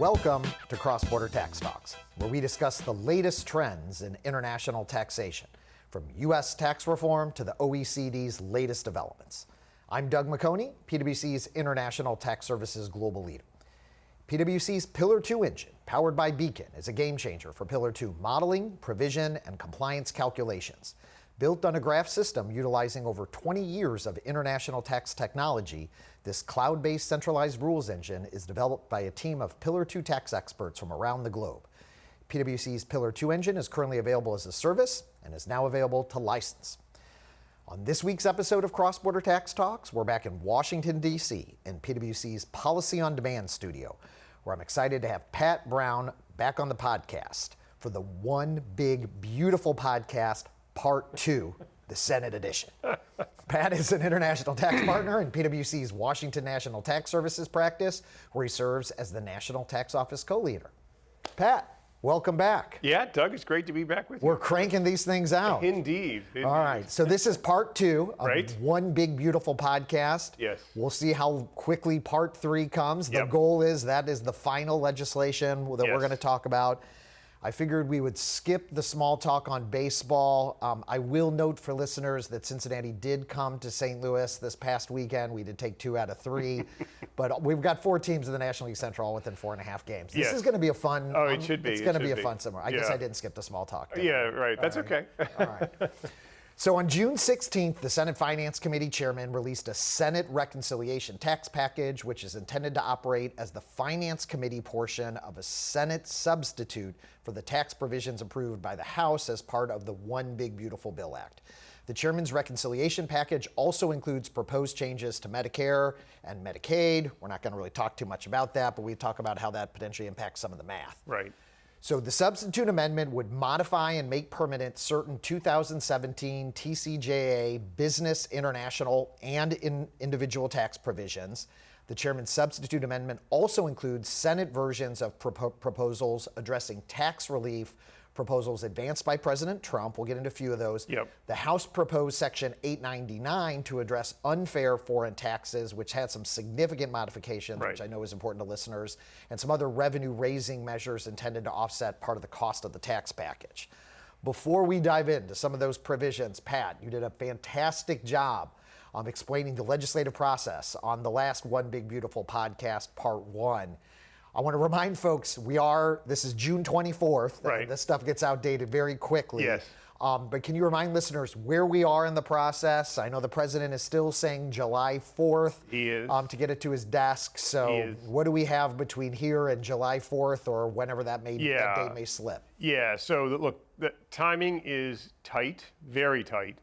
Welcome to Cross-Border Tax Talks, where we discuss the latest trends in international taxation, from U.S. tax reform to the OECD's latest developments. I'm Doug McHoney, PwC's International Tax Services Global Leader. PwC's Pillar 2 engine, powered by Beacon, is a game changer for Pillar 2 modeling, provision, and compliance calculations. Built on a graph system utilizing over 20 years of international tax technology, this cloud-based centralized rules engine is developed by a team of Pillar 2 tax experts from around the globe. PwC's Pillar 2 engine is currently available as a service and is now available to license. On this week's episode of Cross-Border Tax Talks, we're back in Washington, D.C. in PwC's Policy on Demand studio, where I'm excited to have Pat Brown back on the podcast for the One Big Beautiful Podcast Part 2, the Senate edition. Pat is an international tax partner in PwC's Washington National Tax Services practice, where he serves as the National Tax Office co-leader. Pat, welcome back. Yeah, Doug, it's great to be back with you. We're cranking these things out. Indeed. All right, so this is part 2 of Right. One Big Beautiful Podcast. Yes. We'll see how quickly part 3 comes. The Yep. goal is that is the final legislation that we're Yes. going to talk about. I figured we would skip the small talk on baseball. I will note for listeners that Cincinnati did come to St. Louis this past weekend. We did take 2 out of 3, but we've got 4 teams in the National League Central all within 4.5 games. This Yes. is going to be a fun. Oh, it should be. It's It going to should be a be. fun summer. I guess Yeah. I didn't skip the small talk. Yeah, right. That's okay. All right. So on June 16th, the Senate Finance Committee chairman released a Senate reconciliation tax package, which is intended to operate as the Finance Committee portion of a Senate substitute for the tax provisions approved by the House as part of the One Big Beautiful Bill Act. The chairman's reconciliation package also includes proposed changes to Medicare and Medicaid. We're not going to really talk too much about that, but we talk about how that potentially impacts some of the math. Right. So the substitute amendment would modify and make permanent certain 2017 TCJA business, international, and individual tax provisions. The chairman's substitute amendment also includes Senate versions of proposals addressing tax relief, proposals advanced by President Trump. We'll get into a few of those. Yep. The House proposed Section 899 to address unfair foreign taxes, which had some significant modifications, Right. which I know is important to listeners, and some other revenue-raising measures intended to offset part of the cost of the tax package. Before we dive into some of those provisions, Pat, you did a fantastic job of explaining the legislative process on the last One Big Beautiful Podcast, Part 1. I want to remind folks, this is June 24th. Right. This stuff gets outdated very quickly. Yes. But can you remind listeners where we are in the process? I know the president is still saying July 4th. He is. To get it to his desk. He So is. what do we have between here and July 4th or whenever that date may slip? Yeah, so look, the timing is tight, very tight.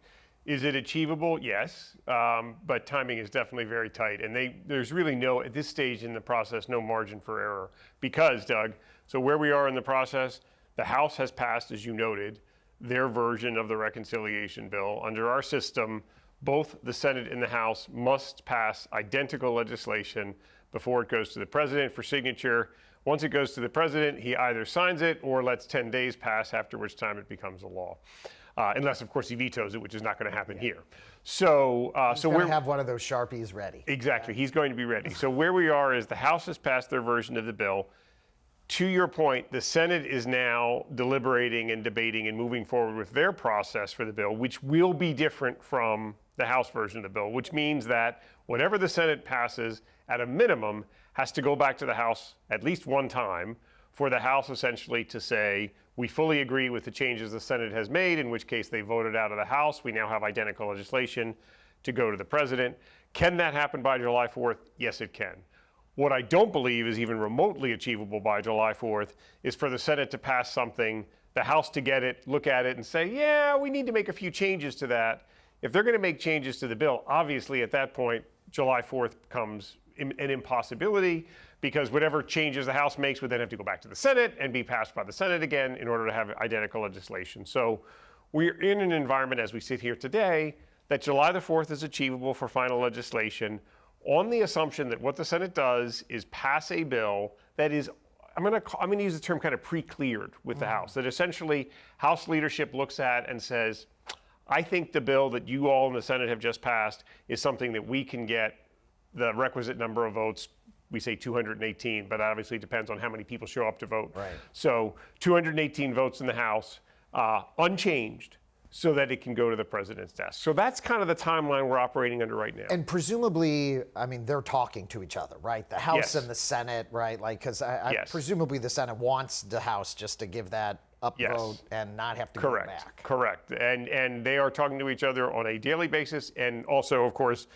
Is it achievable? Yes, but timing is definitely very tight. And there's really at this stage in the process, no margin for error. Because, Doug, so where we are in the process, the House has passed, as you noted, their version of the reconciliation bill. Under our system, both the Senate and the House must pass identical legislation before it goes to the president for signature. Once it goes to the president, he either signs it or lets 10 days pass, after which time it becomes a law. Unless, of course, he vetoes it, which is not going to happen here. So We'll have one of those Sharpies ready. Exactly. He's going to be ready. So where we are is the House has passed their version of the bill. To your point, the Senate is now deliberating and debating and moving forward with their process for the bill, which will be different from the House version of the bill, which means that whatever the Senate passes, at a minimum, has to go back to the House at least one time for the House essentially to say, we fully agree with the changes the Senate has made, in which case they voted out of the House. We now have identical legislation to go to the president. Can that happen by July 4th? Yes, it can. What I don't believe is even remotely achievable by July 4th is for the Senate to pass something, the House to get it, look at it, and say, yeah, we need to make a few changes to that. If they're going to make changes to the bill, obviously at that point, July 4th becomes an impossibility, because whatever changes the House makes would then have to go back to the Senate and be passed by the Senate again in order to have identical legislation. So we're in an environment as we sit here today that July the 4th is achievable for final legislation on the assumption that what the Senate does is pass a bill that is, I'm going to use the term kind of pre-cleared with the House, that essentially House leadership looks at and says, I think the bill that you all in the Senate have just passed is something that we can get the requisite number of votes we say 218, but obviously depends on how many people show up to vote. Right. So 218 votes in the House, unchanged, so that it can go to the president's desk. So that's kind of the timeline we're operating under right now. And presumably, I mean, they're talking to each other, right? The House Yes. and the Senate, right? Like, because Yes. presumably the Senate wants the House just to give that upvote Yes. and not have to Correct. go back. Correct. And they are talking to each other on a daily basis, and also, of course,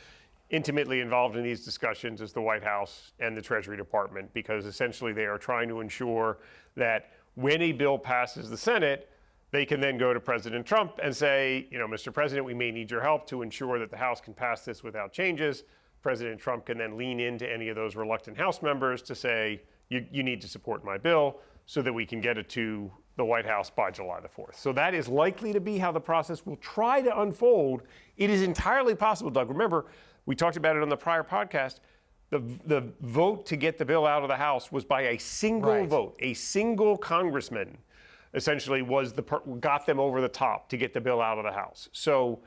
intimately involved in these discussions is the White House and the Treasury Department, because essentially they are trying to ensure that when a bill passes the Senate, they can then go to President Trump and say, Mr. President, we may need your help to ensure that the House can pass this without changes. President Trump can then lean into any of those reluctant House members to say, you need to support my bill so that we can get it to the White House by July the 4th. So that is likely to be how the process will try to unfold. It is entirely possible, Doug. Remember, we talked about it on the prior podcast. The vote to get the bill out of the House was by a single vote. A single congressman essentially got them over the top to get the bill out of the House. So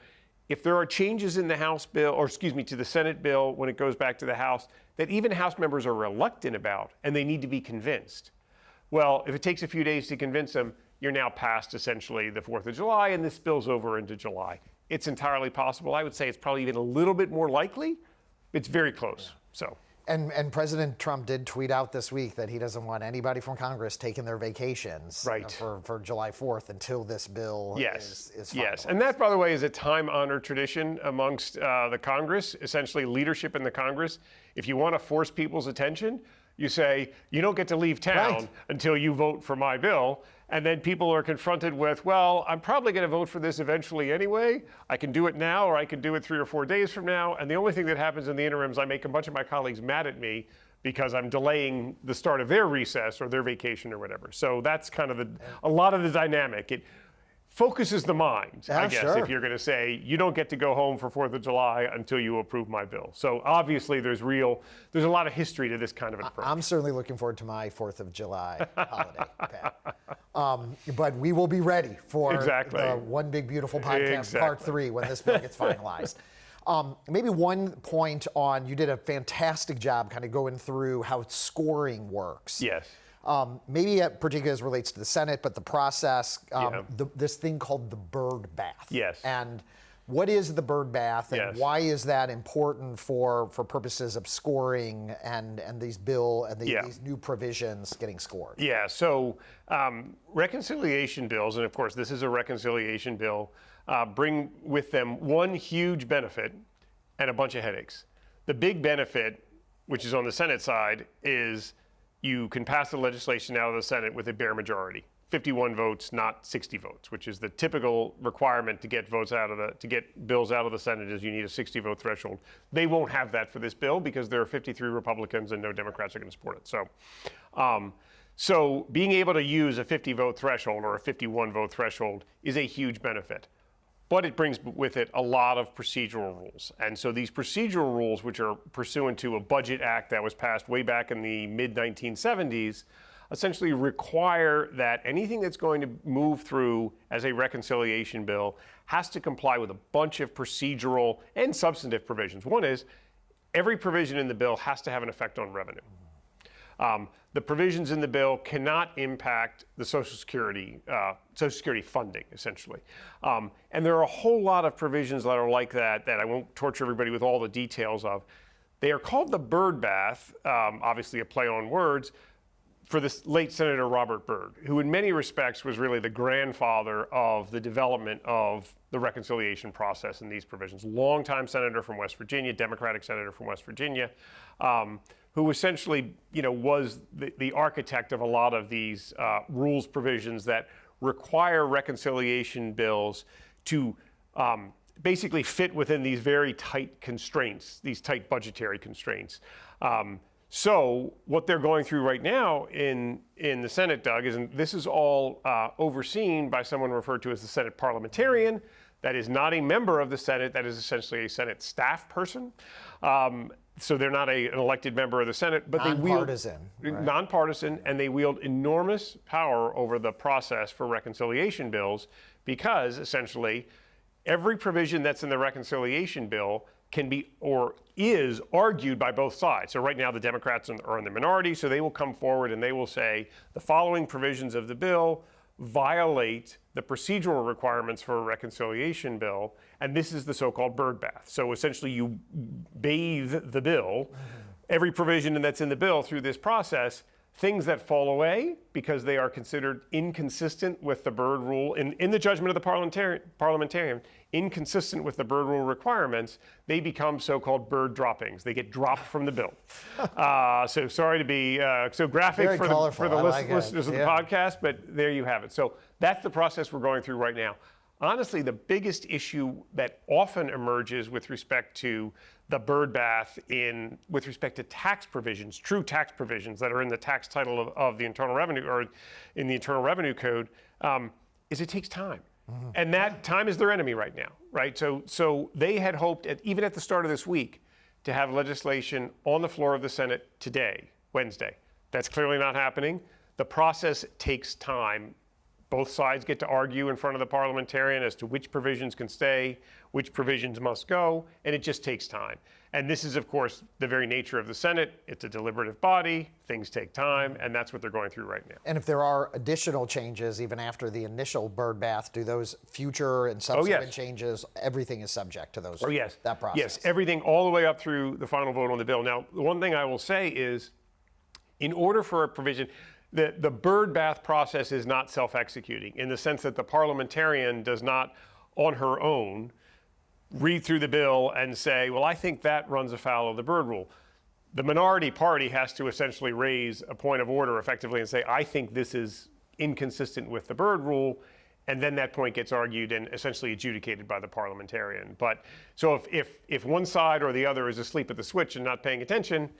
if there are changes in the House bill, to the Senate bill when it goes back to the House, that even House members are reluctant about and they need to be convinced. Well, if it takes a few days to convince them, you're now past essentially the 4th of July and this spills over into July. It's entirely possible. I would say it's probably even a little bit more likely. It's very close. So. And President Trump did tweet out this week that he doesn't want anybody from Congress taking their vacations for July 4th until this bill is finalized. Yes, and that, by the way, is a time-honored tradition amongst the Congress, essentially leadership in the Congress. If you want to force people's attention, you say, you don't get to leave town until you vote for my bill. And then people are confronted with, well, I'm probably going to vote for this eventually anyway. I can do it now, or I can do it 3 or 4 days from now. And the only thing that happens in the interim is I make a bunch of my colleagues mad at me because I'm delaying the start of their recess or their vacation or whatever. So that's kind of a lot of the dynamic. It focuses the mind, I guess, if you're going to say, you don't get to go home for 4th of July until you approve my bill. So obviously there's a lot of history to this kind of an approach. I'm certainly looking forward to my 4th of July holiday, Pat. But we will be ready for the One Big Beautiful Podcast Part 3 when this bill gets finalized. Maybe one point you did a fantastic job kind of going through how scoring works. Yes. Maybe particularly as relates to the Senate, but the process, this thing called the Byrd bath. Yes. And what is the Byrd bath, and why is that important for purposes of scoring and these these new provisions getting scored? Yeah. So reconciliation bills, and of course this is a reconciliation bill, bring with them one huge benefit and a bunch of headaches. The big benefit, which is on the Senate side, is you can pass the legislation out of the Senate with a bare majority, 51 votes, not 60 votes, which is the typical requirement to get bills out of the Senate is you need a 60-vote threshold. They won't have that for this bill because there are 53 Republicans and no Democrats are going to support it. So being able to use a 50-vote threshold or a 51-vote threshold is a huge benefit. But it brings with it a lot of procedural rules. And so these procedural rules, which are pursuant to a budget act that was passed way back in the mid-1970s, essentially require that anything that's going to move through as a reconciliation bill has to comply with a bunch of procedural and substantive provisions. One is every provision in the bill has to have an effect on revenue. The provisions in the bill cannot impact the Social Security funding, essentially. And there are a whole lot of provisions that are like that I won't torture everybody with all the details of. They are called the Byrd bath, obviously a play on words, for the late Senator Robert Byrd, who in many respects was really the grandfather of the development of the reconciliation process in these provisions. Longtime senator from West Virginia, Democratic senator from West Virginia, who essentially, was the architect of a lot of these rules provisions that require reconciliation bills to basically fit within these very tight constraints, these tight budgetary constraints. So what they're going through right now in the Senate, Doug, and this is all overseen by someone referred to as the Senate parliamentarian. That is not a member of the Senate. That is essentially a Senate staff person. So they're not an elected member of the Senate, but they wield nonpartisan, and they wield enormous power over the process for reconciliation bills because essentially every provision that's in the reconciliation bill can be or is argued by both sides. So right now the Democrats are in the minority, so they will come forward and they will say the following provisions of the bill violate the procedural requirements for a reconciliation bill, and this is the so-called Byrd bath. So essentially you bathe the bill, every provision that's in the bill through this process. Things that fall away because they are considered inconsistent with the Byrd rule, in the judgment of the parliamentarian, inconsistent with the Byrd rule requirements, they become so-called Byrd droppings. They get dropped from the bill. So sorry to be so graphic Very for the listeners of the podcast, but there you have it. So that's the process we're going through right now. Honestly, the biggest issue that often emerges with respect to the Byrd bath with respect to tax provisions, true tax provisions that are in the tax title of the Internal Revenue or in the Internal Revenue Code, is it takes time. And that time is their enemy right now, right? So they had hoped, even at the start of this week, to have legislation on the floor of the Senate today, Wednesday. That's clearly not happening. The process takes time. Both sides get to argue in front of the parliamentarian as to which provisions can stay, which provisions must go, and it just takes time. And this is, of course, the very nature of the Senate. It's a deliberative body. Things take time, and that's what they're going through right now. And if there are additional changes, even after the initial Byrd bath, do those future and subsequent changes, everything is subject to those? Oh, yes. That process? Yes, everything all the way up through the final vote on the bill. Now, the one thing I will say is, in order for a provision, the Byrd bath process is not self-executing in the sense that the parliamentarian does not, on her own, read through the bill and say, well, I think that runs afoul of the Byrd rule. The minority party has to essentially raise a point of order effectively and say, I think this is inconsistent with the Byrd rule, and then that point gets argued and essentially adjudicated by the parliamentarian. But so if one side or the other is asleep at the switch and not paying attention,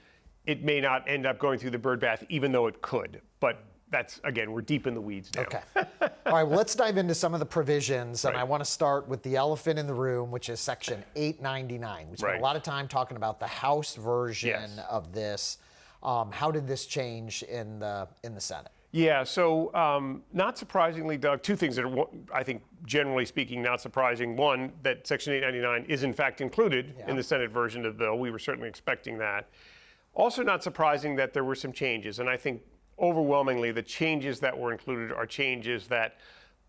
it may not end up going through the Byrd bath, even though it could. But that's, again, we're deep in the weeds now. Okay. All right, well, let's dive into some of the provisions. And I want to start with the elephant in the room, which is Section 899. We spent a lot of time talking about the House version of this. How did this change in the Senate? Yeah, so not surprisingly, Doug, two things that are, I think, generally speaking, not surprising. One, that Section 899 is in fact included in the Senate version of the bill. We were certainly expecting that. Also not surprising that there were some changes, and I think overwhelmingly the changes that were included are changes that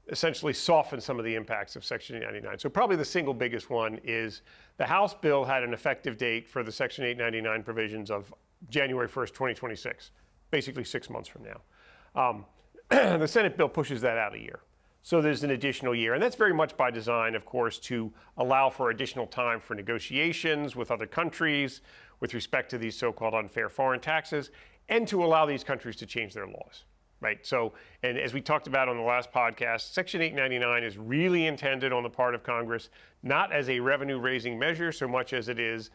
essentially soften some of the impacts of Section 899. So probably the single biggest one is the House bill had an effective date for the Section 899 provisions of January 1st, 2026, basically 6 months from now. The Senate bill pushes that out a year. So there's an additional year, and that's very much by design, of course, to allow for additional time for negotiations with other countries with respect to these so-called unfair foreign taxes, and to allow these countries to change their laws, right? So, and as we talked about on the last podcast, Section 899 is really intended on the part of Congress, not as a revenue-raising measure so much as it is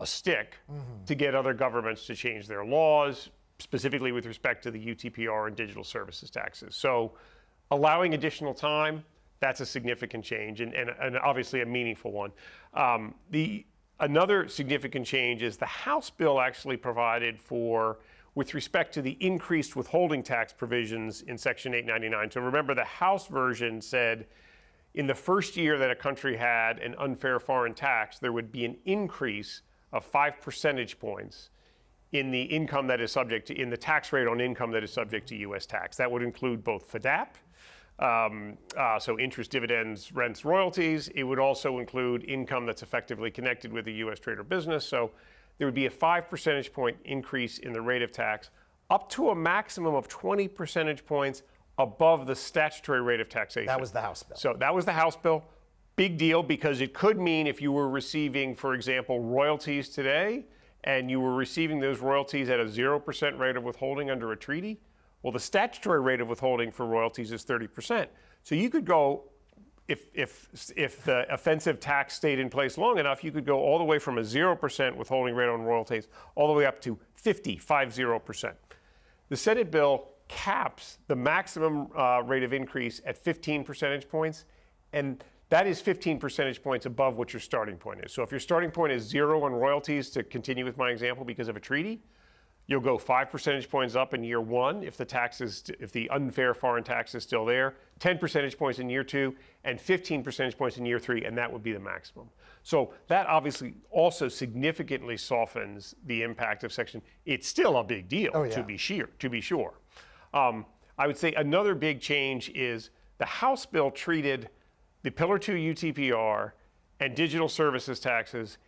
a stick to get other governments to change their laws, specifically with respect to the UTPR and digital services taxes. So allowing additional time, that's a significant change and obviously a meaningful one. Another significant change is the House bill actually provided for, with respect to the increased withholding tax provisions in Section 899. So remember, the House version said in the first year that a country had an unfair foreign tax, there would be an increase of 5 percentage points in the income that is subject to, in the tax rate on income that is subject to U.S. tax. That would include both FDAP, so interest, dividends, rents, royalties. It would also include income that's effectively connected with a U.S. trade or business. So there would be a 5 percentage point increase in the rate of tax, up to a maximum of 20 percentage points above the statutory rate of taxation. That was the House bill. So that was the House bill. Big deal, because it could mean if you were receiving, for example, royalties today, and you were receiving those royalties at a 0% rate of withholding under a treaty, well, the statutory rate of withholding for royalties is 30%. So you could go, if the offensive tax stayed in place long enough, you could go all the way from a 0% withholding rate on royalties all the way up to 50%. The Senate bill caps the maximum rate of increase at 15 percentage points, and that is 15 percentage points above what your starting point is. So if your starting point is 0 on royalties, to continue with my example because of a treaty, You'll go 5 percentage points up in year 1 if the unfair foreign tax is still there, 10 percentage points in year 2, and 15 percentage points in year 3, and that would be the maximum. So that obviously also significantly softens the impact of section. It's still a big deal, to be sure. I would say another big change is the House bill treated the Pillar 2 UTPR and digital services taxes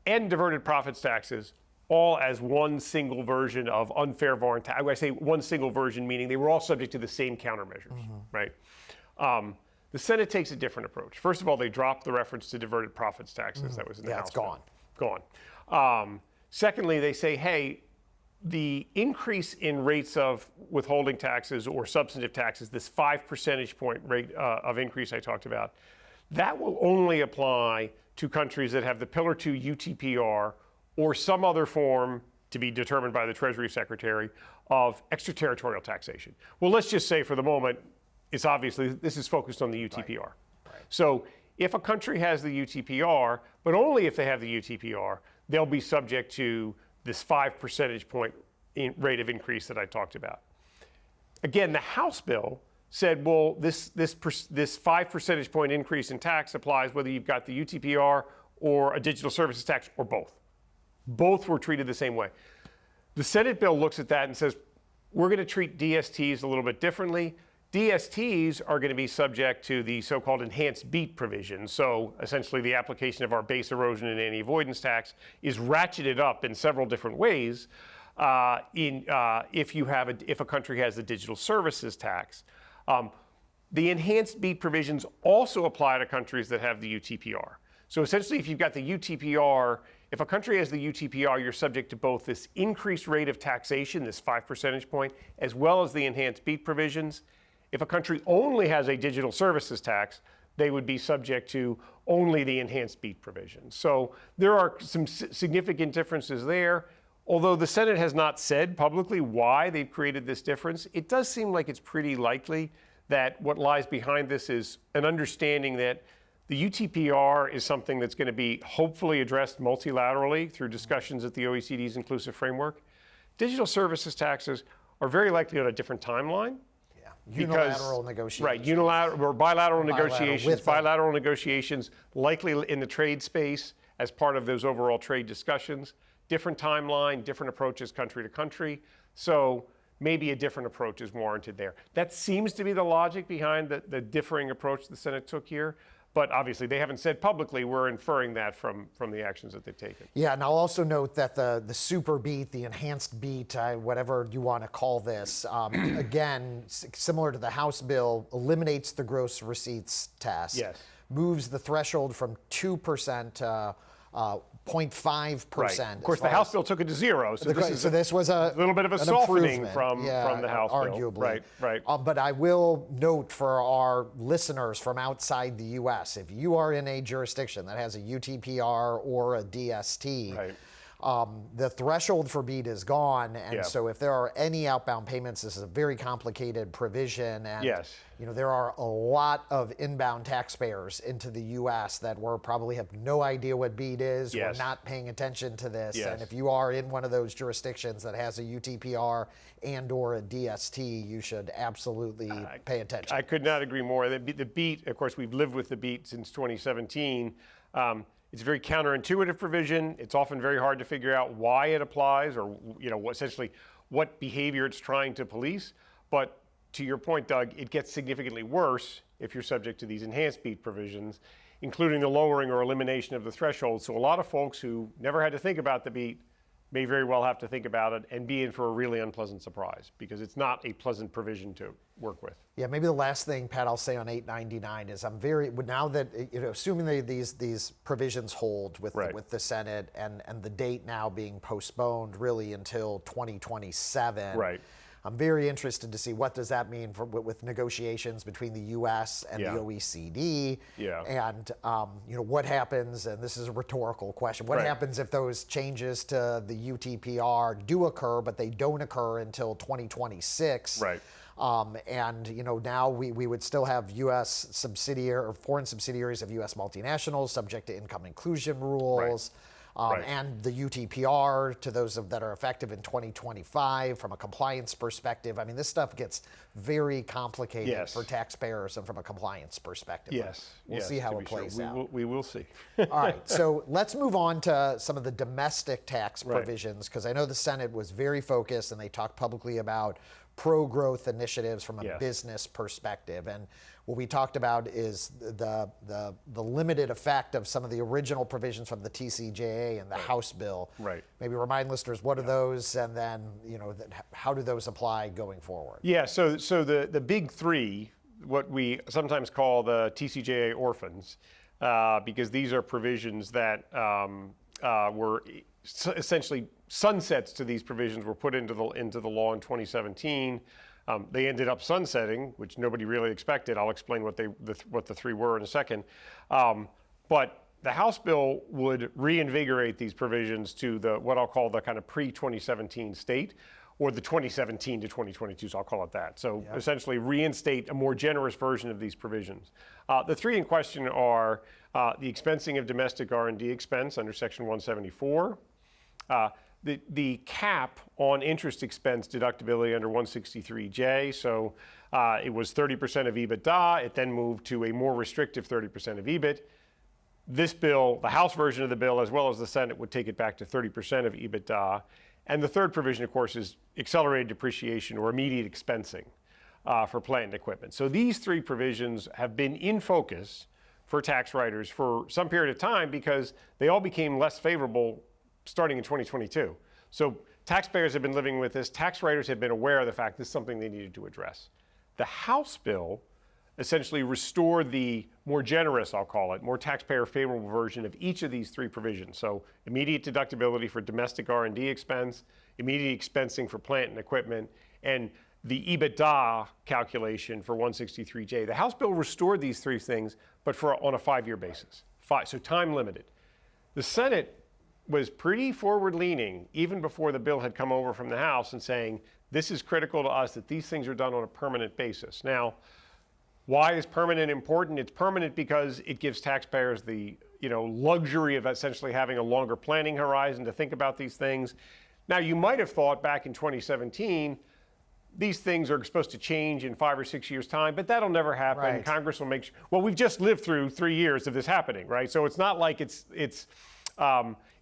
and diverted profits taxes all as one single version of unfair foreign tax. I say one single version, meaning they were all subject to the same countermeasures, right? The Senate takes a different approach. First of all, they dropped the reference to diverted profits taxes that was in the House. It's gone. Gone. Secondly, they say, hey, the increase in rates of withholding taxes or substantive taxes, this 5 percentage point rate of increase I talked about, that will only apply to countries that have the Pillar 2 UTPR or some other form to be determined by the Treasury Secretary of extraterritorial taxation. Well, let's just say for the moment, it's obviously, this is focused on the UTPR. Right. So if a country has the UTPR, but only if they have the UTPR, they'll be subject to this 5 percentage point rate of increase that I talked about. Again, the House bill said, well, this 5 percentage point increase in tax applies whether you've got the UTPR or a digital services tax or both. Both were treated the same way. The Senate bill looks at that and says, we're going to treat DSTs a little bit differently. DSTs are going to be subject to the so-called enhanced BEAT provision. So essentially the application of our base erosion and anti-avoidance tax is ratcheted up in several different ways if a country has the digital services tax. The enhanced BEAT provisions also apply to countries that have the UTPR. So essentially, if you've got the UTPR, if a country has the UTPR, you're subject to both this increased rate of taxation, this 5 percentage point, as well as the enhanced BEAT provisions. If a country only has a digital services tax, they would be subject to only the enhanced BEAT provisions. So there are some significant differences there. Although the Senate has not said publicly why they've created this difference, it does seem like it's pretty likely that what lies behind this is an understanding that the UTPR is something that's going to be hopefully addressed multilaterally through discussions at the OECD's inclusive framework. Digital services taxes are very likely on a different timeline. Unilateral negotiations. Right, unilateral or bilateral negotiations. Bilateral negotiations likely in the trade space as part of those overall trade discussions. Different timeline, different approaches country to country. So maybe a different approach is warranted there. That seems to be the logic behind the differing approach the Senate took here. But obviously, they haven't said publicly. We're inferring that from the actions that they've taken. Yeah, and I'll also note that the super beat, the enhanced beat, whatever you want to call this, again, similar to the House bill, eliminates the gross receipts test. Yes. Moves the threshold from 2% to 0.5%. Right. Of course, the House bill took it to 0, so this was a little bit of a softening from the House arguably. bill. Right. But I will note for our listeners from outside the U.S., if you are in a jurisdiction that has a UTPR or a DST, the threshold for BEAT is gone, and so if there are any outbound payments, this is a very complicated provision, and there are a lot of inbound taxpayers into the U.S. that probably have no idea what BEAT is, we're not paying attention to this, and if you are in one of those jurisdictions that has a UTPR and or a DST, you should absolutely pay attention. I could not agree more. The BEAT, of course, we've lived with the BEAT since 2017. It's a very counterintuitive provision. It's often very hard to figure out why it applies or essentially what behavior it's trying to police. But to your point, Doug, it gets significantly worse if you're subject to these enhanced BEAT provisions, including the lowering or elimination of the threshold. So a lot of folks who never had to think about the BEAT may very well have to think about it and be in for a really unpleasant surprise because it's not a pleasant provision to work with. Yeah, maybe the last thing, Pat, I'll say on 899 is now that, assuming these provisions hold with the Senate and the date now being postponed really until 2027. Right. I'm very interested to see what does that mean with negotiations between the U.S. and the OECD, and what happens. And this is a rhetorical question: what happens if those changes to the UTPR do occur, but they don't occur until 2026? Right. Now we would still have U.S. subsidiary or foreign subsidiaries of U.S. multinationals subject to income inclusion rules. and the UTPR to those that are effective in 2025 from a compliance perspective. I mean, this stuff gets very complicated for taxpayers and from a compliance perspective. Yes. We'll see how it plays out. We will see. All right, so let's move on to some of the domestic tax provisions, because I know the Senate was very focused and they talked publicly about pro-growth initiatives from a business perspective. And what we talked about is the limited effect of some of the original provisions from the TCJA and the House bill. Right. Maybe remind listeners, what are those, and then how do those apply going forward? Yeah, so the big three, what we sometimes call the TCJA orphans, because these are provisions that were essentially sunsets to these provisions were put into the law in 2017. They ended up sunsetting, which nobody really expected. I'll explain what the three were in a second. But the House bill would reinvigorate these provisions to what I'll call the kind of pre-2017 state, or the 2017 to 2022, so I'll call it that. So essentially reinstate a more generous version of these provisions. The three in question are the expensing of domestic R&D expense under Section 174, the cap on interest expense deductibility under 163J. So it was 30% of EBITDA. It then moved to a more restrictive 30% of EBIT. This bill, the House version of the bill, as well as the Senate, would take it back to 30% of EBITDA. And the third provision, of course, is accelerated depreciation or immediate expensing for plant and equipment. So these three provisions have been in focus for tax writers for some period of time because they all became less favorable starting in 2022. So taxpayers have been living with this. Tax writers have been aware of the fact this is something they needed to address. The House bill essentially restored the more generous, I'll call it, more taxpayer favorable version of each of these three provisions. So immediate deductibility for domestic R&D expense, immediate expensing for plant and equipment, and the EBITDA calculation for 163J. The House bill restored these three things, but on a 5-year basis. So time limited. The Senate was pretty forward-leaning even before the bill had come over from the House and saying, this is critical to us that these things are done on a permanent basis. Now, why is permanent important? It's permanent because it gives taxpayers the luxury of essentially having a longer planning horizon to think about these things. Now, you might have thought back in 2017, these things are supposed to change in 5 or 6 years' time, but that'll never happen. Right. Congress will make sure. Well, we've just lived through 3 years of this happening, right? So it's not like it's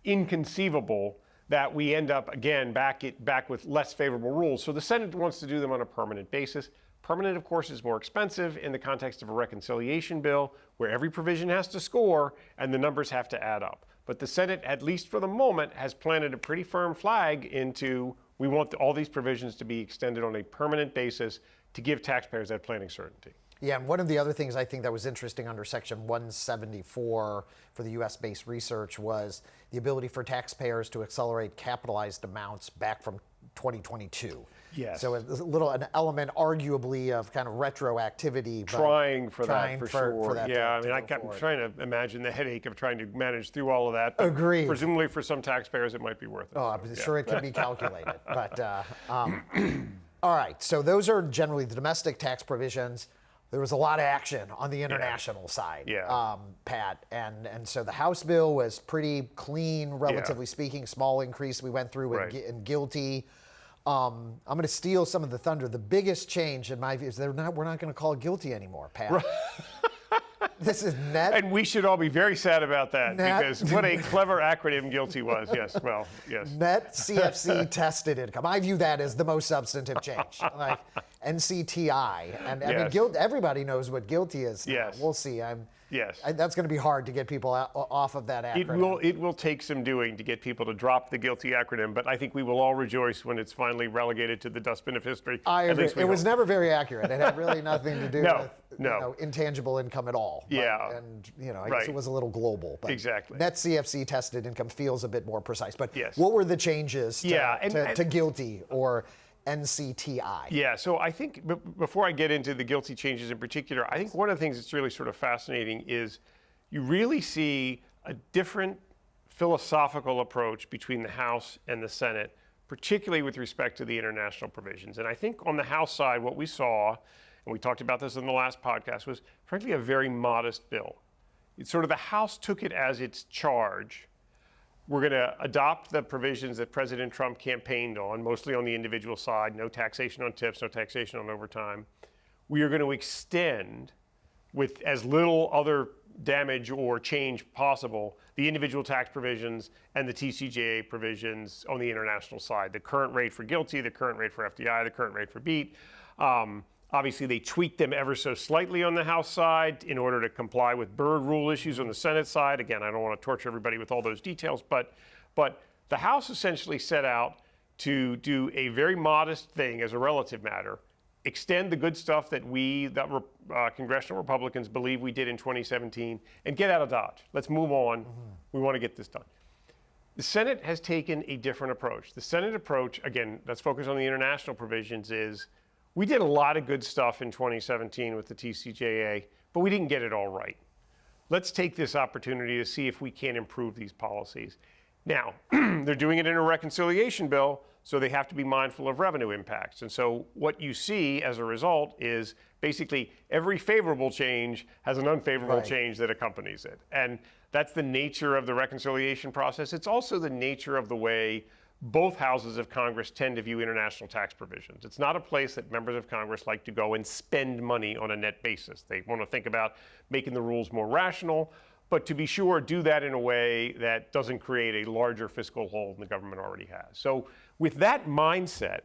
inconceivable that we end up again back with less favorable rules. So the Senate wants to do them on a permanent basis. Permanent, of course, is more expensive in the context of a reconciliation bill where every provision has to score and the numbers have to add up. But the Senate, at least for the moment, has planted a pretty firm flag into we want all these provisions to be extended on a permanent basis to give taxpayers that planning certainty. Yeah, and one of the other things I think that was interesting under Section 174 for the U.S.-based research was the ability for taxpayers to accelerate capitalized amounts back from 2022. Yes. So an element arguably of kind of retroactivity. Trying for that, for sure. For that yeah, I mean, I'm trying to imagine the headache of trying to manage through all of that. Agreed. Presumably for some taxpayers, it might be worth it. Oh, I'm sure it can be calculated. But all right, so those are generally the domestic tax provisions. There was a lot of action on the international side, Pat. And so the House bill was pretty clean, relatively speaking, small increase we went through in GILTI. I'm going to steal some of the thunder. The biggest change, in my view, is we're not going to call it GILTI anymore, Pat. Right. This is net. And we should all be very sad about that because what a clever acronym GILTI was. Yes, well, yes. Net CFC Tested Income. I view that as the most substantive change. Like NCTI. And I mean, everybody knows what GILTI is now. Yes. We'll see. Yes. That's going to be hard to get people off of that acronym. It will take some doing to get people to drop the GILTI acronym, but I think we will all rejoice when it's finally relegated to the dustbin of history. I agree. It was never very accurate. It had really nothing to do with intangible income at all. Yeah. And I guess it was a little global. But exactly. Net CFC tested income feels a bit more precise. But yes. What were the changes to GILTI or NCTI? Yeah, so I think before I get into the GILTI changes in particular, I think one of the things that's really sort of fascinating is you really see a different philosophical approach between the House and the Senate, particularly with respect to the international provisions. And I think on the House side, what we saw, and we talked about this in the last podcast, was frankly a very modest bill. It's sort of the House took it as its charge We're going to adopt the provisions that President Trump campaigned on, mostly on the individual side, no taxation on tips, no taxation on overtime. We are going to extend, with as little other damage or change possible, the individual tax provisions and the TCJA provisions on the international side. The current rate for GILTI, the current rate for FDII, the current rate for BEAT. Obviously, they tweaked them ever so slightly on the House side in order to comply with Byrd rule issues on the Senate side. Again, I don't want to torture everybody with all those details, but the House essentially set out to do a very modest thing as a relative matter, extend the good stuff that congressional Republicans believe we did in 2017, and get out of Dodge. Let's move on. We want to get this done. The Senate has taken a different approach. The Senate approach, again, let's focus on the international provisions, is we did a lot of good stuff in 2017 with the TCJA, but we didn't get it all right. Let's take this opportunity to see if we can improve these policies. Now, they're doing it in a reconciliation bill, so they have to be mindful of revenue impacts. And so what you see as a result is basically every favorable change has an unfavorable change that accompanies it. And that's the nature of the reconciliation process. It's also the nature of the way both houses of Congress tend to view international tax provisions. It's not a place that members of Congress like to go and spend money on a net basis. They want to think about making the rules more rational, but to be sure, do that in a way that doesn't create a larger fiscal hole than the government already has. So with that mindset,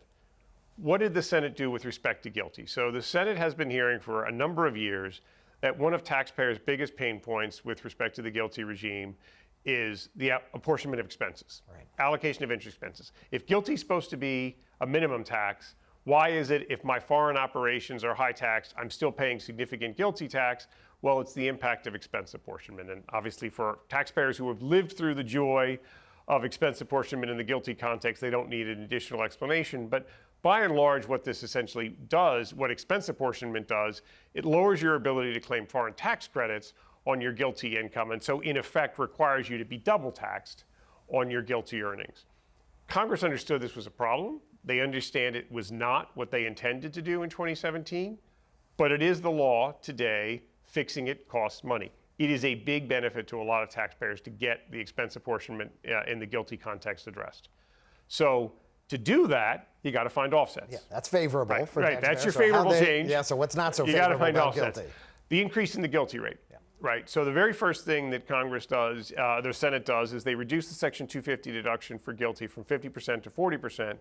what did the Senate do with respect to GILTI? So the Senate has been hearing for a number of years that one of taxpayers' biggest pain points with respect to the GILTI regime is the apportionment of expenses, allocation of interest expenses. If GILTI is supposed to be a minimum tax, why is it if my foreign operations are high taxed, I'm still paying significant GILTI tax? Well, it's the impact of expense apportionment. And obviously for taxpayers who have lived through the joy of expense apportionment in the GILTI context, they don't need an additional explanation. But by and large, what this essentially does, what expense apportionment does, it lowers your ability to claim foreign tax credits on your GILTI income, and so in effect requires you to be double taxed on your GILTI earnings. Congress understood this was a problem. They understand it was not what they intended to do in 2017, but it is the law today. Fixing it costs money. It is a big benefit to a lot of taxpayers to get the expense apportionment in the GILTI context addressed. So to do that, you got to find offsets. Yeah, that's favorable for taxpayers. That's your favorable change. Yeah, so what's not so you favorable got to find about offsets. GILTI? The increase in the GILTI rate. Right. So the very first thing that Congress does, the Senate does, is they reduce the Section 250 deduction for GILTI from 50% to 40%,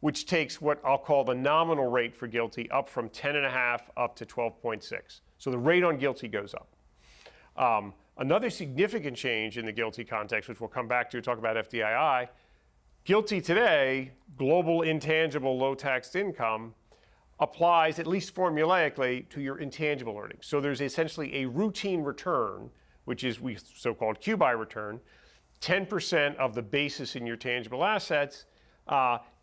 which takes what I'll call the nominal rate for GILTI up from 10.5 up to 12.6. So the rate on GILTI goes up. Another significant change in the GILTI context, which we'll come back to talk about FDII, GILTI today, global intangible low taxed income, applies, at least formulaically, to your intangible earnings. So there's essentially a routine return, which is we so-called QBI return. 10% of the basis in your tangible assets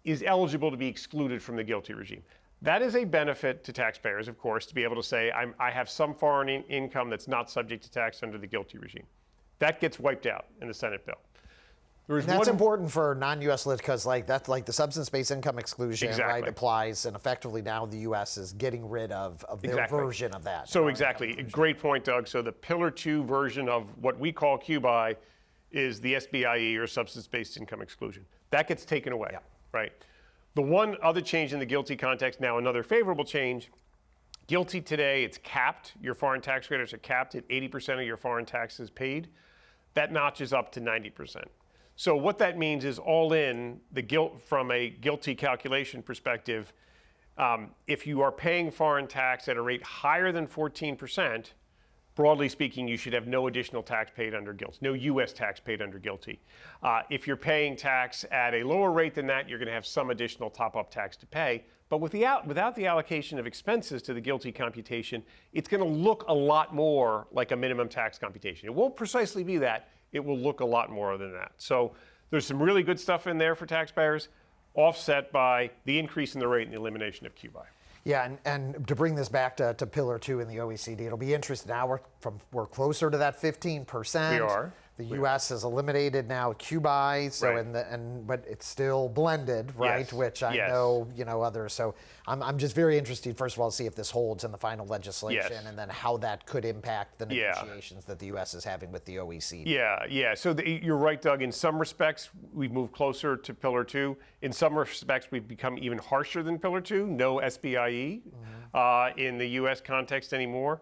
is eligible to be excluded from the GILTI regime. That is a benefit to taxpayers, of course, to be able to say, I have some foreign income that's not subject to tax under the GILTI regime. That gets wiped out in the Senate bill. And that's important for non-U.S. lit because that's like the substance-based income exclusion, right, applies, and effectively now the U.S. is getting rid of their version of that. So exactly, great point, Doug. So the Pillar 2 version of what we call QBI is the SBIE, or substance-based income exclusion. That gets taken away, right? The one other change in the GILTI context, now another favorable change, GILTI today, it's capped. Your foreign tax credits are capped at 80% of your foreign taxes paid. That notches up to 90%. So what that means is all in, from a GILTI calculation perspective, if you are paying foreign tax at a rate higher than 14%, broadly speaking, you should have no additional tax paid under GILTI, no U.S. tax paid under GILTI. If you're paying tax at a lower rate than that, you're going to have some additional top-up tax to pay. But without the allocation of expenses to the GILTI computation, it's going to look a lot more like a minimum tax computation. It won't precisely be that. It will look a lot more than that. So there's some really good stuff in there for taxpayers, offset by the increase in the rate and the elimination of QBI. Yeah, and to bring this back to Pillar 2 in the OECD, it'll be interesting. Now we're closer to that 15%. We are. The U.S. has eliminated now QBI, so Right. but it's still blended, right? Yes. Which I Yes. know, others. So I'm just very interested, first of all, to see if this holds in the final legislation, Yes. and then how that could impact the Yeah. negotiations that the U.S. is having with the OECD. Yeah. So you're right, Doug. In some respects, we've moved closer to Pillar 2. In some respects, we've become even harsher than Pillar 2. No SBIE in the U.S. context anymore.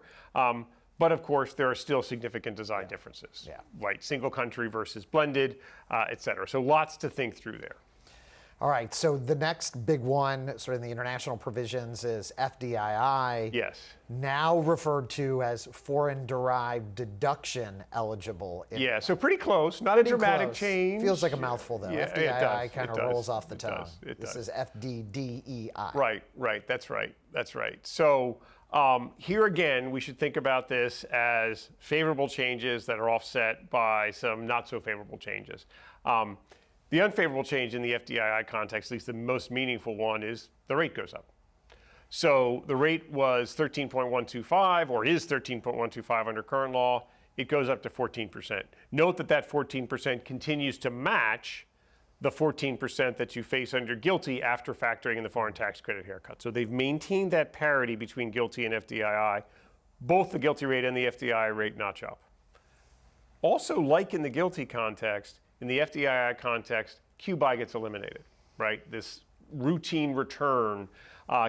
But of course, there are still significant design differences, like single country versus blended, et cetera. So lots to think through there. All right, so the next big one, sort of in the international provisions, is FDII. Yes. Now referred to as foreign-derived deduction eligible. Yeah, so pretty close. Not a dramatic change. Feels like a mouthful, though. Yeah, FDII kind of rolls off the It tongue. does. It This does. is FDDEI. Right. That's right. So here again, we should think about this as favorable changes that are offset by some not so favorable changes. The unfavorable change in the FDII context, at least the most meaningful one, is the rate goes up. So the rate was 13.125 or is 13.125 under current law. It goes up to 14%. Note that that 14% continues to match the 14% that you face under GILTI after factoring in the foreign tax credit haircut. So they've maintained that parity between GILTI and FDII. Both the GILTI rate and the FDII rate notch up. Also, like in the GILTI context, in the FDII context, QBI gets eliminated, right? This routine return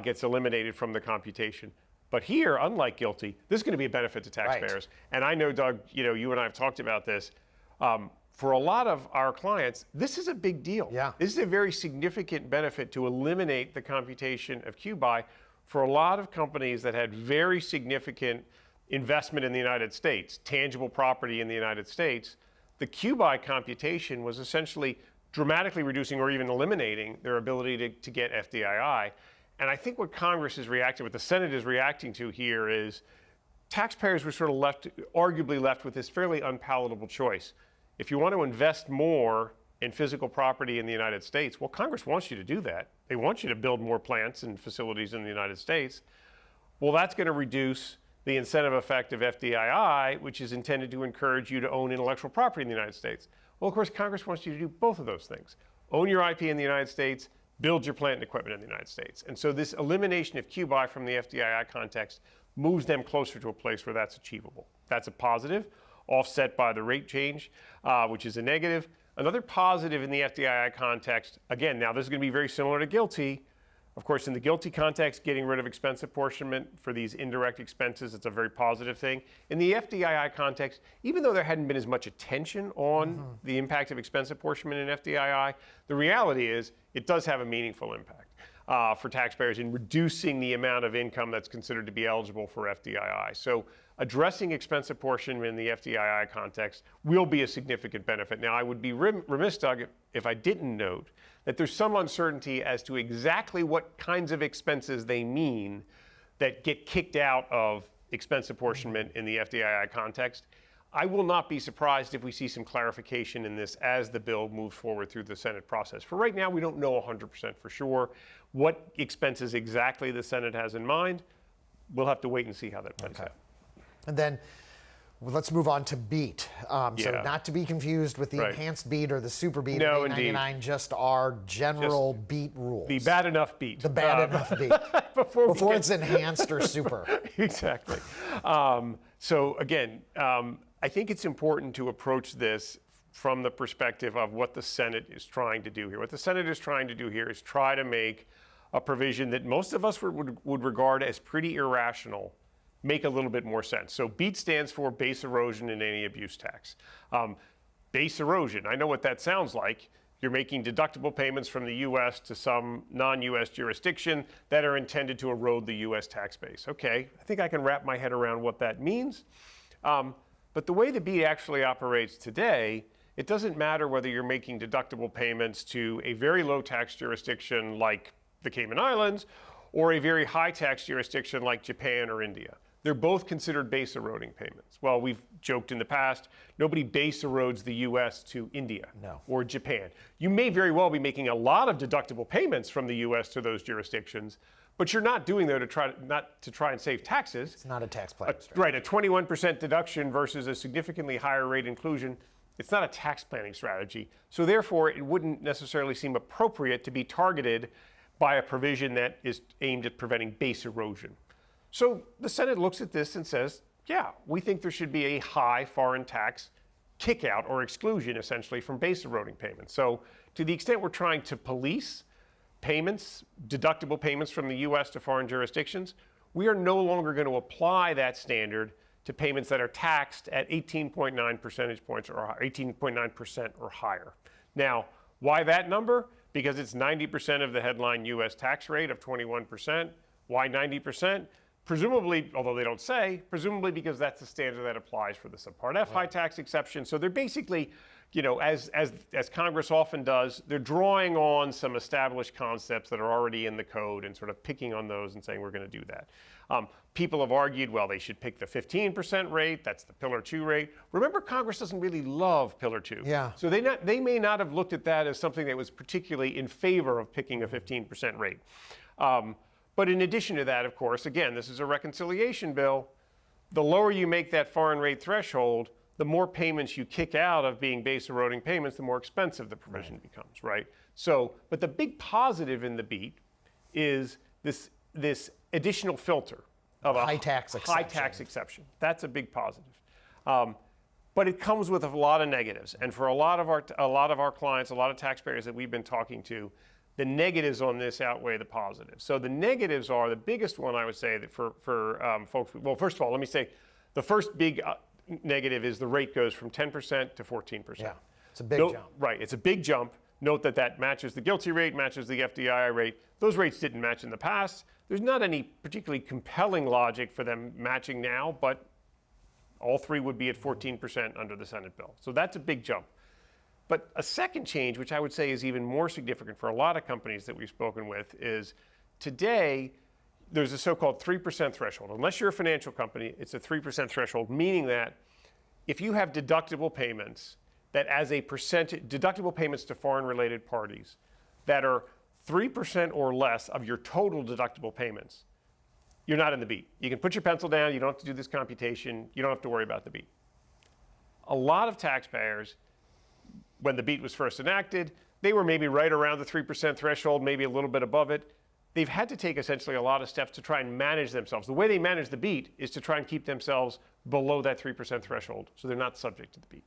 gets eliminated from the computation. But here, unlike GILTI, this is going to be a benefit to taxpayers. Right. And I know, Doug, you and I have talked about this. For a lot of our clients, this is a big deal. Yeah. This is a very significant benefit to eliminate the computation of QBI for a lot of companies that had very significant investment in the United States, tangible property in the United States. The QBI computation was essentially dramatically reducing or even eliminating their ability to get FDII. And I think what Congress is reacting, what the Senate is reacting to here is taxpayers were sort of arguably left with this fairly unpalatable choice. If you want to invest more in physical property in the United States, well, Congress wants you to do that. They want you to build more plants and facilities in the United States. Well, that's going to reduce the incentive effect of FDII, which is intended to encourage you to own intellectual property in the United States. Well, of course, Congress wants you to do both of those things. Own your IP in the United States, build your plant and equipment in the United States. And so this elimination of QBI from the FDII context moves them closer to a place where that's achievable. That's a positive, offset by the rate change, which is a negative. Another positive in the FDII context, again, now this is going to be very similar to GILTI. Of course, in the GILTI context, getting rid of expense apportionment for these indirect expenses, it's a very positive thing. In the FDII context, even though there hadn't been as much attention on the impact of expense apportionment in FDII, the reality is it does have a meaningful impact for taxpayers in reducing the amount of income that's considered to be eligible for FDII. So addressing expense apportionment in the FDII context will be a significant benefit. Now, I would be remiss, Doug, if I didn't note that there's some uncertainty as to exactly what kinds of expenses they mean that get kicked out of expense apportionment in the FDII context. I will not be surprised if we see some clarification in this as the bill moves forward through the Senate process. For right now, we don't know 100% for sure what expenses exactly the Senate has in mind. We'll have to wait and see how that plays out. And then let's move on to BEAT. So not to be confused with the enhanced BEAT or the super BEAT. No, 899, just our general BEAT rules. The bad enough BEAT. The bad enough BEAT. Before it's enhanced or super. Exactly. So again, I think it's important to approach this from the perspective of what the Senate is trying to do here. What the Senate is trying to do here is try to make a provision that most of us would regard as pretty irrational make a little bit more sense. So BEAT stands for base erosion and any abuse tax. Base erosion, I know what that sounds like. You're making deductible payments from the U.S. to some non-U.S. jurisdiction that are intended to erode the U.S. tax base. Okay, I think I can wrap my head around what that means. But the way the BEAT actually operates today, it doesn't matter whether you're making deductible payments to a very low tax jurisdiction like the Cayman Islands or a very high tax jurisdiction like Japan or India. They're both considered base eroding payments. Well, we've joked in the past, nobody base erodes the U.S. to India or Japan. You may very well be making a lot of deductible payments from the U.S. to those jurisdictions, but you're not doing that to try and save taxes. It's not a tax planning strategy. Right, a 21% deduction versus a significantly higher rate inclusion, It's not a tax planning strategy. So therefore, it wouldn't necessarily seem appropriate to be targeted by a provision that is aimed at preventing base erosion. So the Senate looks at this and says, yeah, we think there should be a high foreign tax kick-out or exclusion, essentially, from base eroding payments. So to the extent we're trying to police payments, deductible payments from the U.S. to foreign jurisdictions, we are no longer going to apply that standard to payments that are taxed at 18.9 percentage points or 18.9% or higher. Now, why that number? Because it's 90% of the headline U.S. tax rate of 21%. Why 90%? Presumably, although they don't say, presumably because that's the standard that applies for the Subpart F high tax exception. So they're basically, as Congress often does, they're drawing on some established concepts that are already in the code and sort of picking on those and saying we're going to do that. People have argued, well, they should pick the 15% rate. That's the Pillar 2 rate. Remember, Congress doesn't really love Pillar 2. Yeah. So they may not have looked at that as something that was particularly in favor of picking a 15% rate. But in addition to that, of course, again, this is a reconciliation bill. The lower you make that foreign rate threshold, the more payments you kick out of being base eroding payments, the more expensive the provision becomes, right? So, but the big positive in the BEAT is this additional filter of a high tax exception. That's a big positive. But it comes with a lot of negatives. And for a lot of our clients, a lot of taxpayers that we've been talking to, the negatives on this outweigh the positives. So the negatives are, the biggest one I would say that for folks, well, first of all, let me say the first big negative is the rate goes from 10% to 14%. Yeah, it's a big jump. Right, it's a big jump. Note that matches the GILTI rate, matches the FDII rate. Those rates didn't match in the past. There's not any particularly compelling logic for them matching now, but all three would be at 14% under the Senate bill. So that's a big jump. But a second change, which I would say is even more significant for a lot of companies that we've spoken with, is today there's a so-called 3% threshold. Unless you're a financial company, it's a 3% threshold, meaning that if you have deductible payments that as a percentage, deductible payments to foreign-related parties that are 3% or less of your total deductible payments, you're not in the BEAT. You can put your pencil down, you don't have to do this computation, you don't have to worry about the BEAT. A lot of taxpayers, when the BEAT was first enacted, they were maybe right around the 3% threshold, maybe a little bit above it. They've had to take essentially a lot of steps to try and manage themselves. The way they manage the BEAT is to try and keep themselves below that 3% threshold, so they're not subject to the BEAT.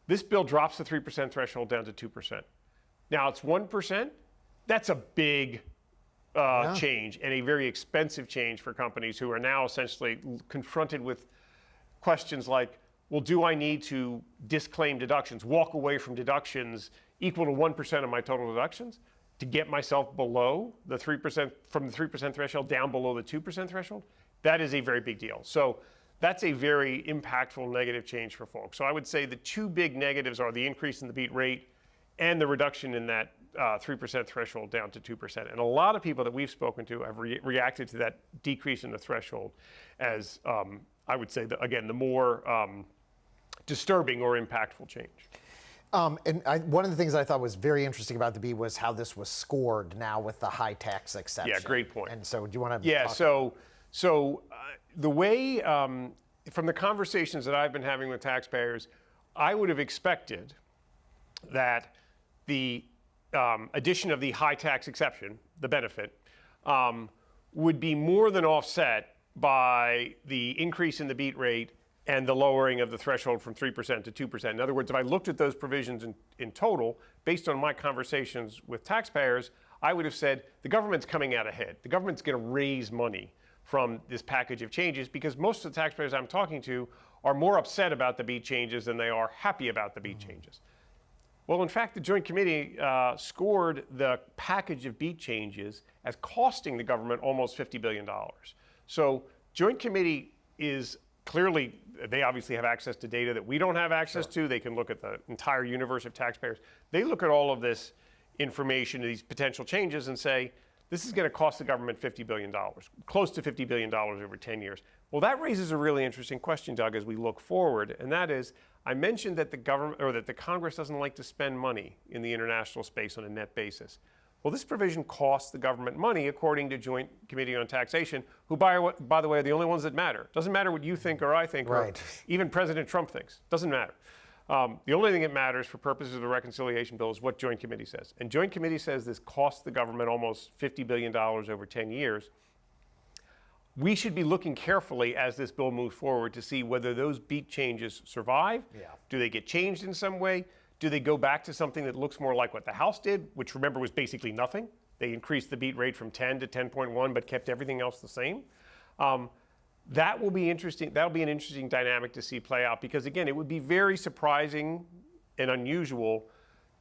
This bill drops the 3% threshold down to 2%. Now it's 1%. That's a big change and a very expensive change for companies who are now essentially confronted with questions like, well, do I need to disclaim deductions, walk away from deductions equal to 1% of my total deductions to get myself below the 3%, from the 3% threshold down below the 2% threshold? That is a very big deal. So that's a very impactful negative change for folks. So I would say the two big negatives are the increase in the BEAT rate and the reduction in that 3% threshold down to 2%. And a lot of people that we've spoken to have reacted to that decrease in the threshold as, I would say, again, the more disturbing or impactful change. One of the things I thought was very interesting about the BEAT was how this was scored now with the high tax exception. Yeah, great point. And so do you want to Yeah, so the way, from the conversations that I've been having with taxpayers, I would have expected that the addition of the high tax exception, the benefit, would be more than offset by the increase in the BEAT rate and the lowering of the threshold from 3% to 2%. In other words, if I looked at those provisions in total, based on my conversations with taxpayers, I would have said the government's coming out ahead. The government's going to raise money from this package of changes because most of the taxpayers I'm talking to are more upset about the BEAT changes than they are happy about the BEAT changes. Well, in fact, the Joint Committee scored the package of BEAT changes as costing the government almost $50 billion. So Joint Committee is clearly, they obviously have access to data that we don't have access to. They can look at the entire universe of taxpayers. They look at all of this information, these potential changes, and say, this is going to cost the government $50 billion, close to $50 billion over 10 years. Well, that raises a really interesting question, Doug, as we look forward, and that is, I mentioned that the government, or that the Congress doesn't like to spend money in the international space on a net basis. Well, this provision costs the government money, according to Joint Committee on Taxation, who, by the way, are the only ones that matter. Doesn't matter what you think or I think, right, or even President Trump thinks. Doesn't matter. The only thing that matters for purposes of the reconciliation bill is what Joint Committee says. And Joint Committee says this costs the government almost $50 billion over 10 years. We should be looking carefully as this bill moves forward to see whether those beat changes survive. Yeah. Do they get changed in some way? Do they go back to something that looks more like what the House did, which remember was basically nothing? They increased the beat rate from 10 to 10.1, but kept everything else the same. That will be interesting. That'll be an interesting dynamic to see play out because, again, it would be very surprising and unusual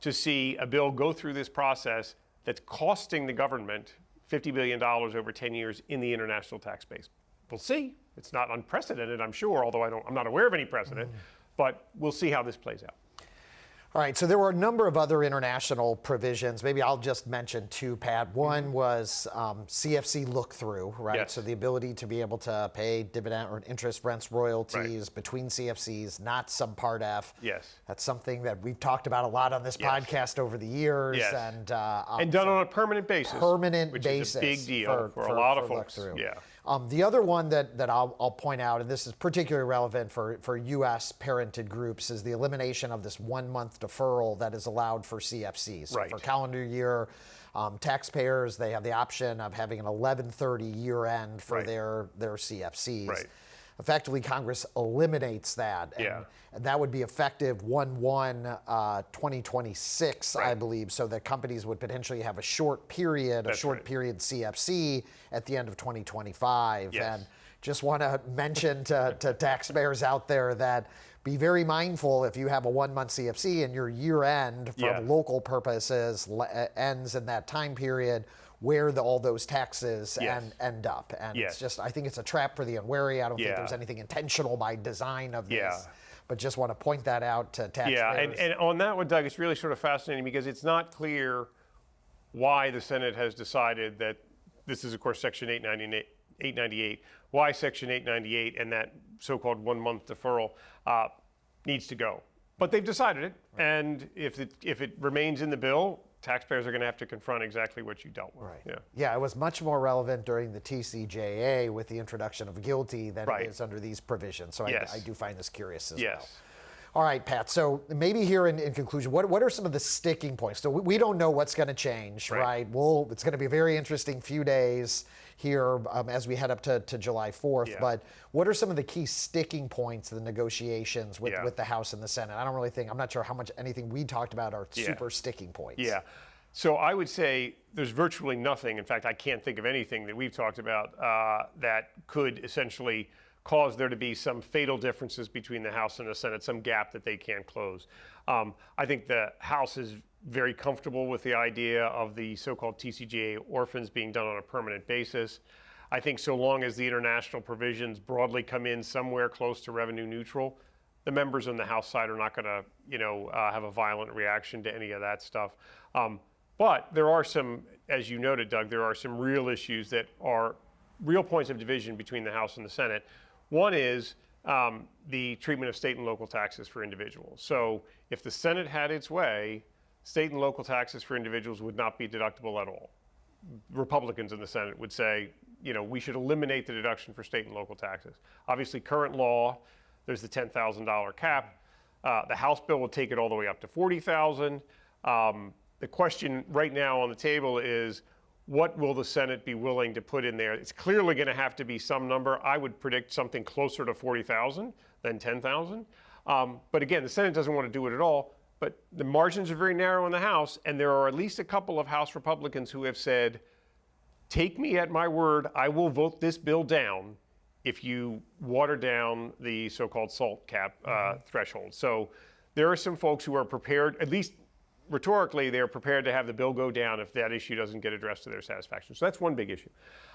to see a bill go through this process that's costing the government $50 billion over 10 years in the international tax base. We'll see. It's not unprecedented, I'm sure, although I'm not aware of any precedent, but we'll see how this plays out. All right, so there were a number of other international provisions. Maybe I'll just mention two, Pat. One was CFC look-through, right? Yes. So the ability to be able to pay dividend or interest, rents, royalties between CFCs, not Subpart F. Yes. That's something that we've talked about a lot on this podcast over the years. Yes. And done on a permanent basis. Which is a big deal for a lot of folks. Yeah. The other one that I'll point out, and this is particularly relevant for U.S. parented groups, is the elimination of this 1 month deferral that is allowed for CFCs. So for calendar year taxpayers, they have the option of having an 11/30 year end for their CFCs. Right. Effectively, Congress eliminates that. And that would be effective 1/1/2026, I believe, so that companies would potentially have a short period CFC at the end of 2025. Yes. And just want to mention to taxpayers out there that be very mindful if you have a 1 month CFC and your year end for local purposes ends in that time period, where all those taxes end up. And it's just, I think it's a trap for the unwary. I don't think there's anything intentional by design of this. But just want to point that out to taxpayers. Yeah, and on that one, Doug, it's really sort of fascinating because it's not clear why the Senate has decided that this is, of course, Section 898, why Section 898 and that so-called 1 month deferral needs to go. But they've decided it, and if it remains in the bill, taxpayers are going to have to confront exactly what you dealt with. Yeah, it was much more relevant during the TCJA with the introduction of GILTI than it is under these provisions. So I do find this curious as well. All right, Pat, so maybe here in conclusion, what are some of the sticking points? So we don't know what's going to change, right? It's going to be a very interesting few days here as we head up to July 4th, but what are some of the key sticking points of the negotiations with the House and the Senate? I'm not sure how much anything we talked about are super sticking points. Yeah, so I would say there's virtually nothing, in fact, I can't think of anything that we've talked about that could essentially cause there to be some fatal differences between the House and the Senate, some gap that they can't close. I think the House is very comfortable with the idea of the so-called TCJA orphans being done on a permanent basis. I think so long as the international provisions broadly come in somewhere close to revenue neutral, the members on the House side are not going to, have a violent reaction to any of that stuff. But there are some, as you noted, Doug, there are some real issues that are real points of division between the House and the Senate. One is the treatment of state and local taxes for individuals. So if the Senate had its way, state and local taxes for individuals would not be deductible at all. Republicans in the Senate would say, we should eliminate the deduction for state and local taxes. Obviously, current law, there's the $10,000 cap. The House bill will take it all the way up to $40,000. The question right now on the table is, what will the Senate be willing to put in there? It's clearly going to have to be some number. I would predict something closer to 40,000 than 10,000. But again, the Senate doesn't want to do it at all. But the margins are very narrow in the House, and there are at least a couple of House Republicans who have said, take me at my word, I will vote this bill down if you water down the so-called SALT cap threshold. So there are some folks who are prepared, at least rhetorically, they're prepared to have the bill go down if that issue doesn't get addressed to their satisfaction. So that's one big issue.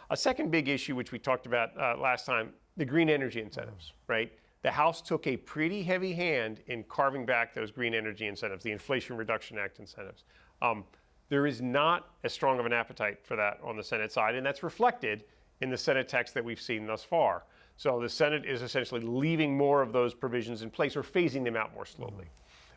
A second big issue, which we talked about last time, the green energy incentives, right? The House took a pretty heavy hand in carving back those green energy incentives, the Inflation Reduction Act incentives. There is not as strong of an appetite for that on the Senate side, and that's reflected in the Senate text that we've seen thus far. So the Senate is essentially leaving more of those provisions in place or phasing them out more slowly.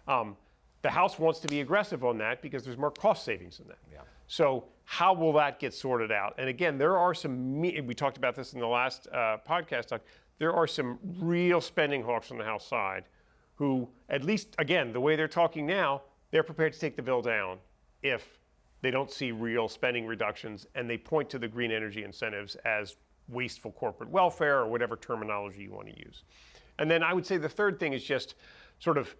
The House wants to be aggressive on that because there's more cost savings in that. So how will that get sorted out? And again, there are some, we talked about this in the last podcast, Doug, there are some real spending hawks on the House side who, at least, again, the way they're talking now, they're prepared to take the bill down if they don't see real spending reductions, and they point to the green energy incentives as wasteful corporate welfare or whatever terminology you want to use. And then I would say the third thing is just sort of,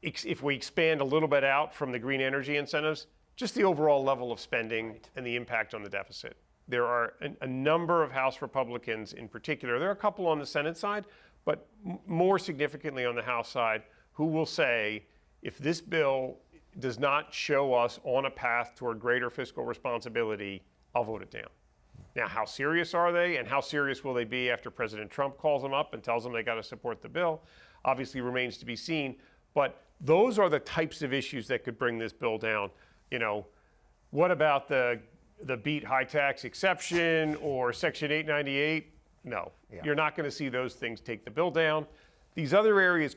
if we expand a little bit out from the green energy incentives, just the overall level of spending and the impact on the deficit. There are a number of House Republicans in particular, there are a couple on the Senate side, but more significantly on the House side, who will say, if this bill does not show us on a path toward greater fiscal responsibility, I'll vote it down. Now, how serious are they, and how serious will they be after President Trump calls them up and tells them they got to support the bill? Obviously remains to be seen, but those are the types of issues that could bring this bill down. You know, what about the beat high tax exception or Section 898? No, you're not going to see those things take the bill down. These other areas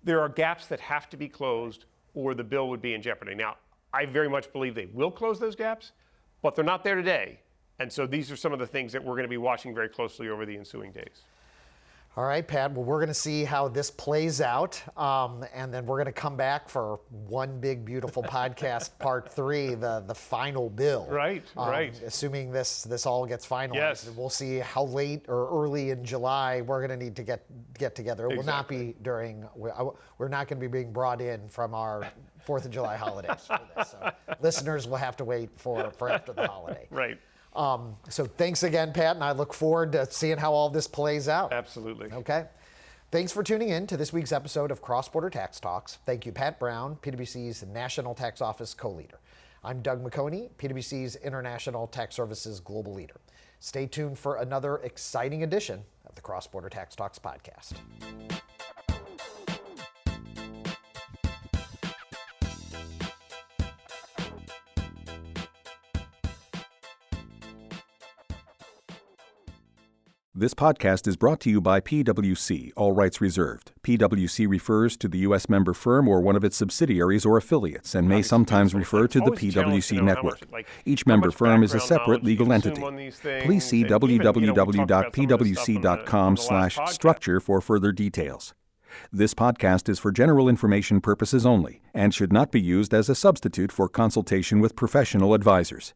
there are gaps that have to be closed or the bill would be in jeopardy. Now, I very much believe they will close those gaps, but they're not there today. And so these are some of the things that we're going to be watching very closely over the ensuing days. All right, Pat, well, we're going to see how this plays out, and then we're going to come back for one big, beautiful podcast, part 3, the final bill. Right. Assuming this all gets finalized. Yes. We'll see how late or early in July we're going to need to get together. It will not be we're not going to be being brought in from our 4th of July holidays for this. So listeners will have to wait for after the holiday. Right. So thanks again, Pat, and I look forward to seeing how all this plays out. Absolutely. Okay. Thanks for tuning in to this week's episode of Cross-Border Tax Talks. Thank you, Pat Brown, PwC's National Tax Office co-leader. I'm Doug McHoney, PwC's International Tax Services Global Leader. Stay tuned for another exciting edition of the Cross-Border Tax Talks podcast. This podcast is brought to you by PwC, all rights reserved. PwC refers to the U.S. member firm or one of its subsidiaries or affiliates and may sometimes refer to the PwC network. Each member firm is a separate legal entity. Please see www.pwc.com/structure for further details. This podcast is for general information purposes only and should not be used as a substitute for consultation with professional advisors.